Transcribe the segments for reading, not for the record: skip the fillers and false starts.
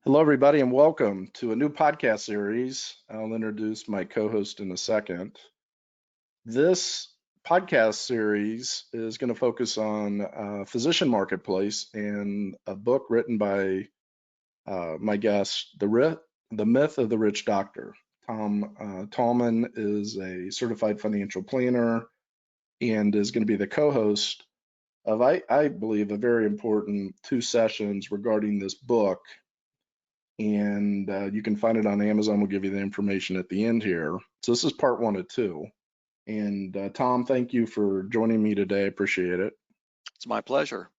Hello, everybody, and welcome to a new podcast series. I'll introduce my co-host in a second. This podcast series is going to focus on physician marketplace and a book written by my guest, The Myth of the Rich Doctor. Tom Thalman is a certified financial planner and is going to be the co-host of, I believe, a very important two sessions regarding this book, and you can find it on Amazon. We'll give you the information at the end here. So this is part 1 of 2. And Tom, thank you for joining me today. Appreciate it. It's my pleasure.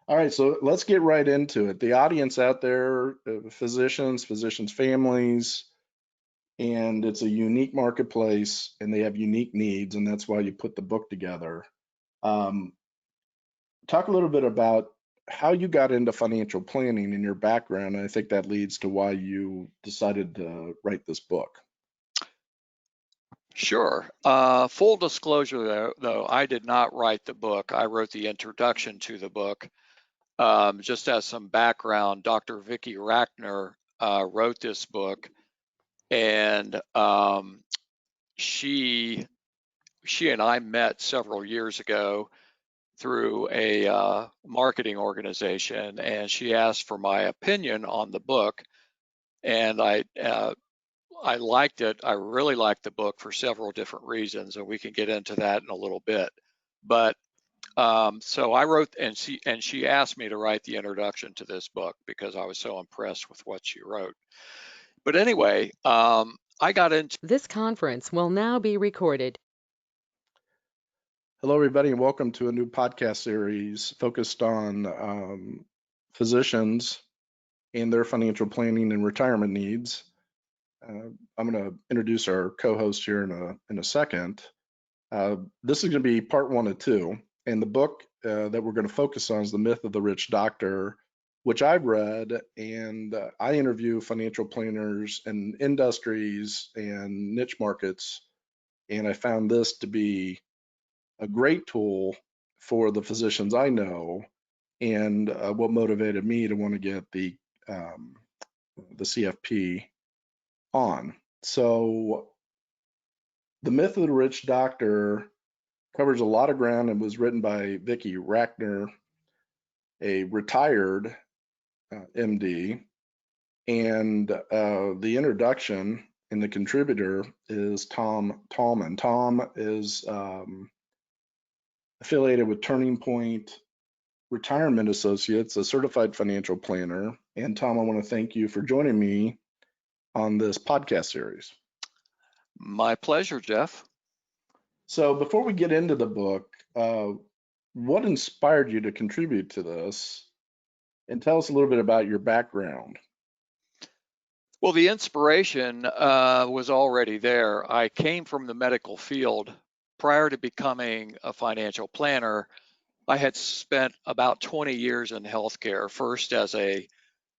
All right, so let's get right into it. The audience out there, physicians, families, and it's a unique marketplace, and they have unique needs, and that's why you put the book together. Talk a little bit about how you got into financial planning in your background, and I think that leads to why you decided to write this book. Sure. Full disclosure, though, I did not write the book. I wrote the introduction to the book. Just as some background, Dr. Vicki Rackner wrote this book, and she and I met several years ago through a marketing organization, and she asked for my opinion on the book, and I liked it. I really liked the book for several different reasons, and we can get into that in a little bit. But so I wrote, and she asked me to write the introduction to this book because I was so impressed with what she wrote. But anyway, I got into This conference will now be recorded. Hello, everybody, and welcome to a new podcast series focused on physicians and their financial planning and retirement needs. I'm going to introduce our co-host here in a second. This is going to be part 1 of 2, and the book that we're going to focus on is The Myth of the Rich Doctor, which I've read, and I interview financial planners and industries and niche markets, and I found this to be a great tool for the physicians I know, and what motivated me to want to get the CFP on. So The Myth of the Rich Doctor covers a lot of ground and was written by Vicki Rackner, a retired MD, and the introduction and the contributor is Tom Thalman. Tom is affiliated with Turning Point Retirement Associates, a certified financial planner. And Tom, I want to thank you for joining me on this podcast series. My pleasure, Jeff. So before we get into the book, what inspired you to contribute to this? And tell us a little bit about your background. Well, the inspiration was already there. I came from the medical field. Prior to becoming a financial planner, I had spent about 20 years in healthcare, first as a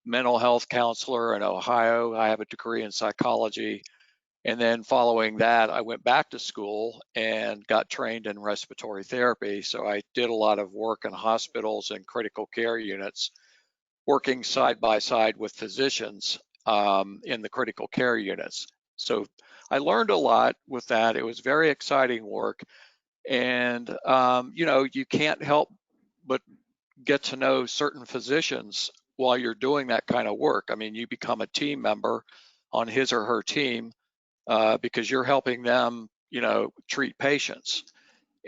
mental health counselor in Ohio. I have a degree in psychology. And then following that, I went back to school and got trained in respiratory therapy. So I did a lot of work in hospitals and critical care units, working side by side with physicians in the critical care units. So I learned a lot with that. It was very exciting work. And, you can't help but get to know certain physicians while you're doing that kind of work. I mean, you become a team member on his or her team because you're helping them, treat patients.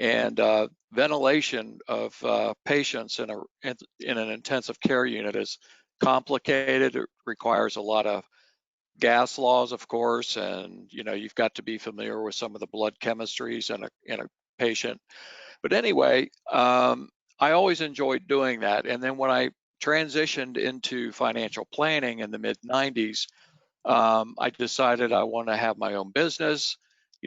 And ventilation of patients in an intensive care unit is complicated. It requires a lot of gas laws, of course, and you've got to be familiar with some of the blood chemistries in a patient. But anyway, I always enjoyed doing that. And then when I transitioned into financial planning in the mid 90s, I decided I want to have my own business.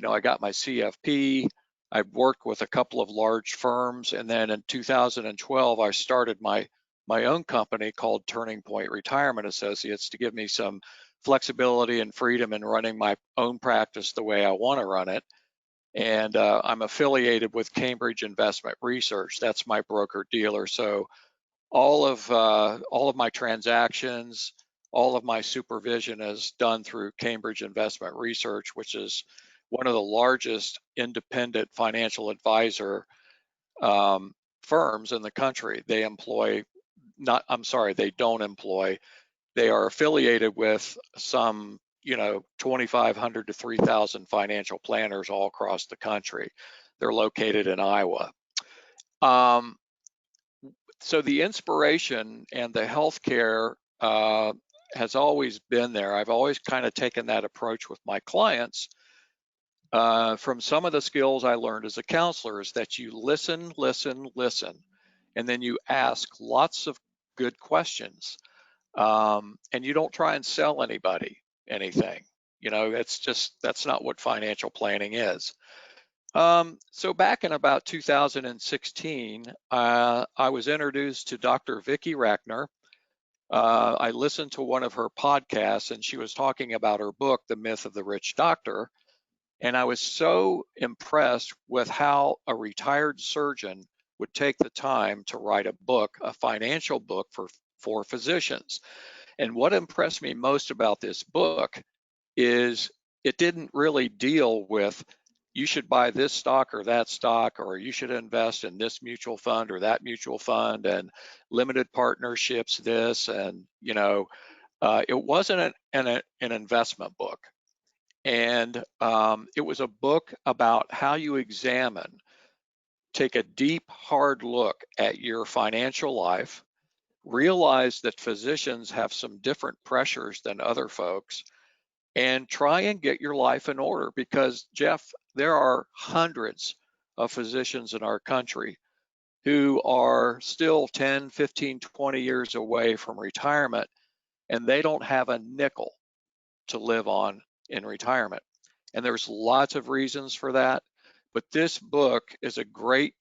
I got my CFP. I worked with a couple of large firms, and then in 2012, I started my own company called Turning Point Retirement Associates to give me some flexibility and freedom in running my own practice the way I want to run it. And I'm affiliated with Cambridge Investment Research. That's my broker dealer. So all of my transactions, all of my supervision is done through Cambridge Investment Research, which is one of the largest independent financial advisor firms in the country. They employ, they don't employ, they are affiliated with some, 2,500 to 3,000 financial planners all across the country. They're located in Iowa. So the inspiration and the healthcare has always been there. I've always kind of taken that approach with my clients. From some of the skills I learned as a counselor is that you listen, and then you ask lots of good questions. And you don't try and sell anybody anything. That's not what financial planning is. So back in about 2016, I was introduced to Dr. Vicki Rackner. I listened to one of her podcasts, and she was talking about her book, The Myth of the Rich Doctor. And I was so impressed with how a retired surgeon would take the time to write a book, a financial book for physicians. And what impressed me most about this book is it didn't really deal with you should buy this stock or that stock, or you should invest in this mutual fund or that mutual fund, and limited partnerships this, and it wasn't an investment book. And it was a book about how you take a deep, hard look at your financial life, realize that physicians have some different pressures than other folks, and try and get your life in order. Because, Jeff, there are hundreds of physicians in our country who are still 10, 15, 20 years away from retirement, and they don't have a nickel to live on in retirement. And there's lots of reasons for that, but this book is a great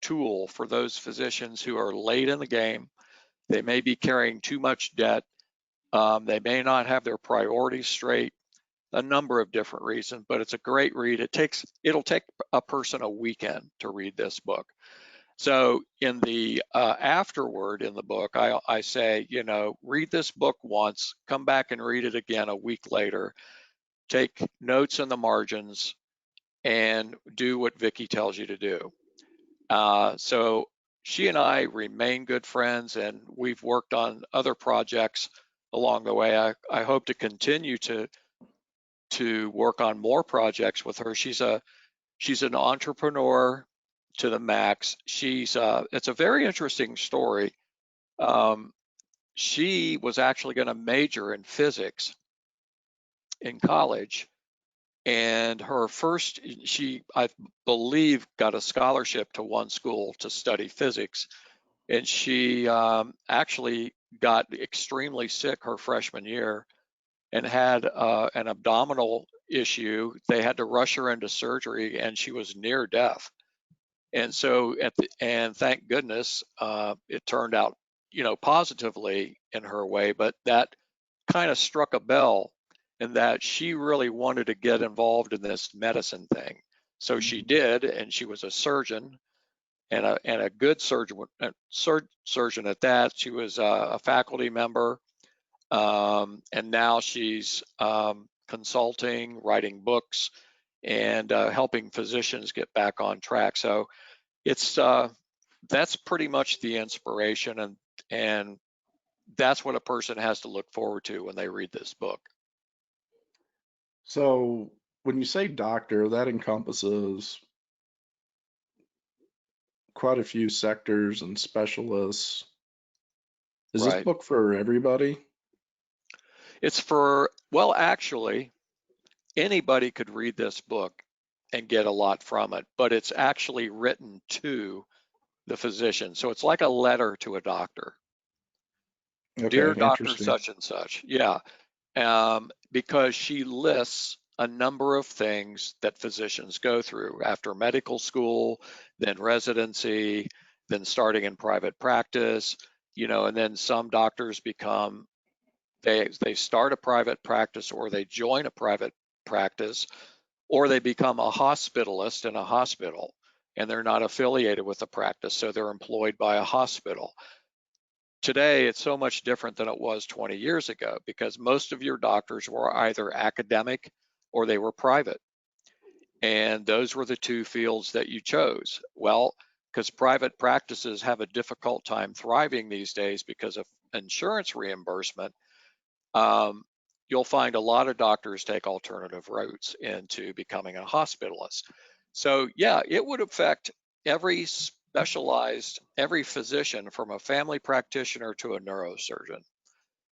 tool for those physicians who are late in the game. They may be carrying too much debt. They may not have their priorities straight, a number of different reasons, but it's a great read. It'll take a person a weekend to read this book. So in the afterword in the book, I say, read this book once, come back and read it again a week later, take notes in the margins, and do what Vicki tells you to do. So she and I remain good friends, and we've worked on other projects along the way. I hope to continue to work on more projects with her. She's an entrepreneur to the max. It's a very interesting story. She was actually going to major in physics in college, and I believe, got a scholarship to one school to study physics, and she actually got extremely sick her freshman year and had an abdominal issue. They had to rush her into surgery, and she was near death. And so thank goodness it turned out, positively in her way, but that kind of struck a bell in that she really wanted to get involved in this medicine thing. So she did, and she was a surgeon, and a good surgeon at that. She was a faculty member, and now she's consulting, writing books, and helping physicians get back on track. So that's pretty much the inspiration, and that's what a person has to look forward to when they read this book. So when you say doctor, that encompasses quite a few sectors and specialists. Is this Right. book for everybody? Actually, anybody could read this book and get a lot from it, but it's actually written to the physician. So it's like a letter to a doctor. Dear Okay, Doctor interesting. such and such. Yeah. Because she lists a number of things that physicians go through after medical school, then residency, then starting in private practice, and then some doctors they start a private practice, or they join a private practice, or they become a hospitalist in a hospital, and they're not affiliated with the practice, so they're employed by a hospital. Today, it's so much different than it was 20 years ago because most of your doctors were either academic or they were private. And those were the two fields that you chose. Well, because private practices have a difficult time thriving these days because of insurance reimbursement, you'll find a lot of doctors take alternative routes into becoming a hospitalist. So yeah, it would affect every physician from a family practitioner to a neurosurgeon.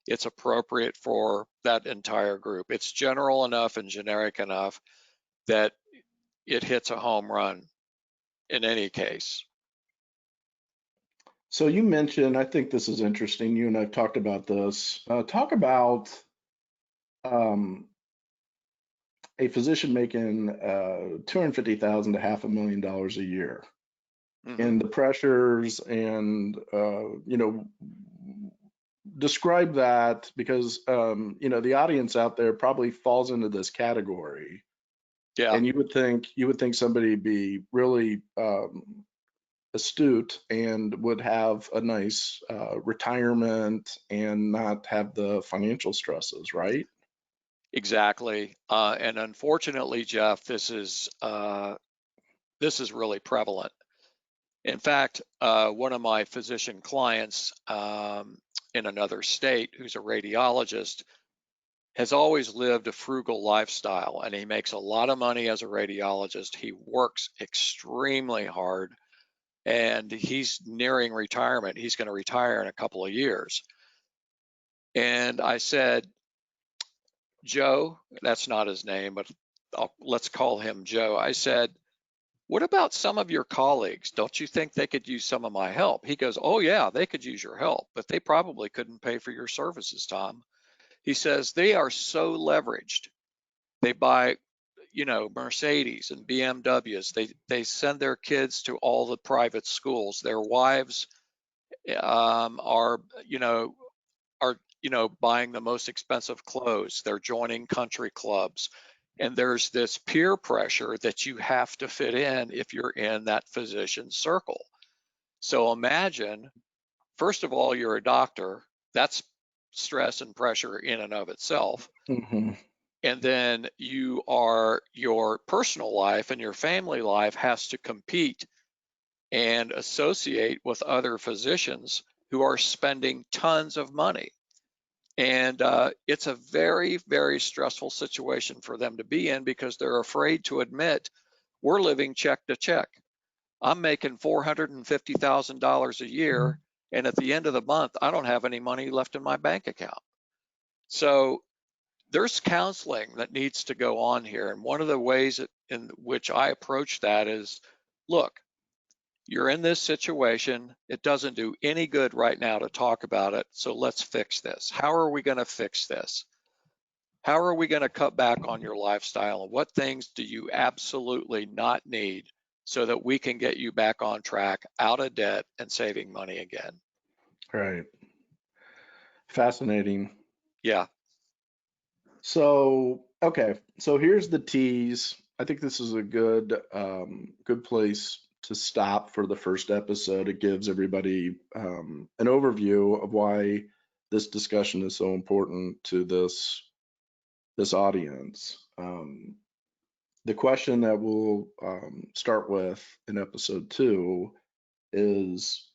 It's appropriate for that entire group. It's general enough and generic enough that it hits a home run in any case. So you mentioned, I think this is interesting. You and I've talked about this. Talk about um, a physician making $250,000 to $500,000 a year, Mm-hmm. and the pressures, and describe that, because the audience out there probably falls into this category, Yeah, and you would think somebody be really astute and would have a nice retirement and not have the financial stresses, right? exactly. And unfortunately, Jeff, this is really prevalent. In fact, one of my physician clients in another state, who's a radiologist, has always lived a frugal lifestyle, and he makes a lot of money as a radiologist. He works extremely hard, and he's nearing retirement. He's going to retire in a couple of years. And I said, Joe, that's not his name, but let's call him Joe. I said, what about some of your colleagues? Don't you think they could use some of my help? He goes, oh yeah, they could use your help, but they probably couldn't pay for your services, Tom. He says they are so leveraged. They buy, Mercedes and BMWs. They send their kids to all the private schools. Their wives are, buying the most expensive clothes. They're joining country clubs. And there's this peer pressure that you have to fit in if you're in that physician circle. So imagine, first of all, you're a doctor. That's stress and pressure in and of itself. Hmm. And then your personal life and your family life has to compete and associate with other physicians who are spending tons of money. And it's a very, very stressful situation for them to be in because they're afraid to admit we're living check to check. I'm making $450,000 a year, and at the end of the month, I don't have any money left in my bank account. So there's counseling that needs to go on here. And one of the ways in which I approach that is, look, you're in this situation. It doesn't do any good right now to talk about it. So let's fix this. How are we going to fix this? How are we going to cut back on your lifestyle? And what things do you absolutely not need so that we can get you back on track, out of debt, and saving money again? Right. Fascinating. Yeah. So, okay. So here's the tease. I think this is a good place to stop for the first episode. It gives everybody an overview of why this discussion is so important to this audience. The question that we'll start with in episode 2 is,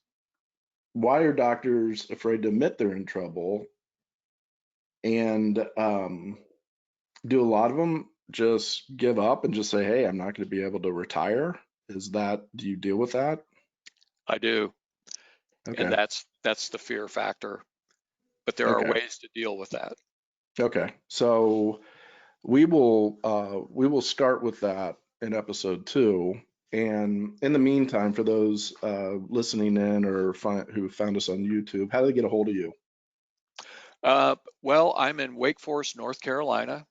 why are doctors afraid to admit they're in trouble? And do a lot of them just give up and just say, hey, I'm not going to be able to retire? Do you deal with that? I do. And Okay. that's the fear factor. But there are Okay. ways to deal with that. Okay. So we will start with that in episode 2. And in the meantime, for those listening in or who found us on YouTube, how do they get a hold of you? Well, I'm in Wake Forest, North Carolina.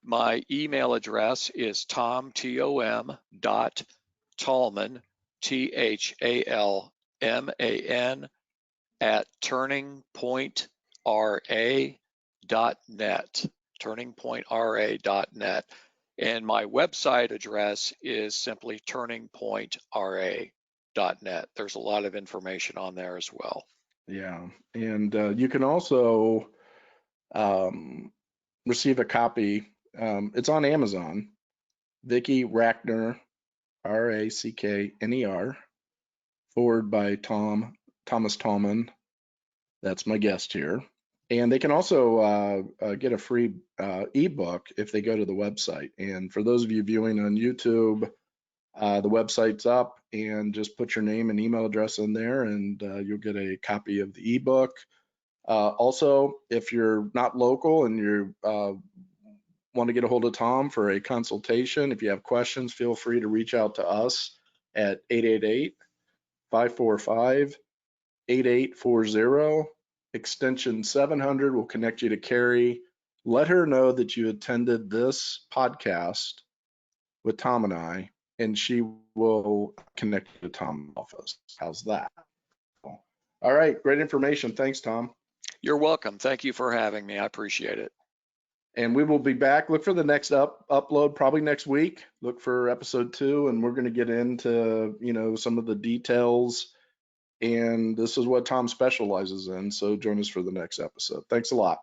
My email address is tom, dot Thalman, THALMAN, at turningpointra.net, turningpointra.net. And my website address is simply turningpointra.net. There's a lot of information on there as well. Yeah, and you can also receive a copy. It's on Amazon. Vicky Rackner, Rackner, forward by Thomas Thalman. That's my guest here. And they can also get a free ebook if they go to the website. And for those of you viewing on YouTube, the website's up, and just put your name and email address in there, and you'll get a copy of the ebook. Also, if you're not local and you want to get a hold of Tom for a consultation, if you have questions, feel free to reach out to us at 888-545-8840. Extension 700 will connect you to Carrie. Let her know that you attended this podcast with Tom and I, and she will connect you to Tom's office. How's that? All right, great information. Thanks, Tom. You're welcome. Thank you for having me. I appreciate it. And we will be back. Look for the next upload probably next week. Look for episode 2, and we're going to get into, some of the details. And this is what Tom specializes in. So join us for the next episode. Thanks a lot.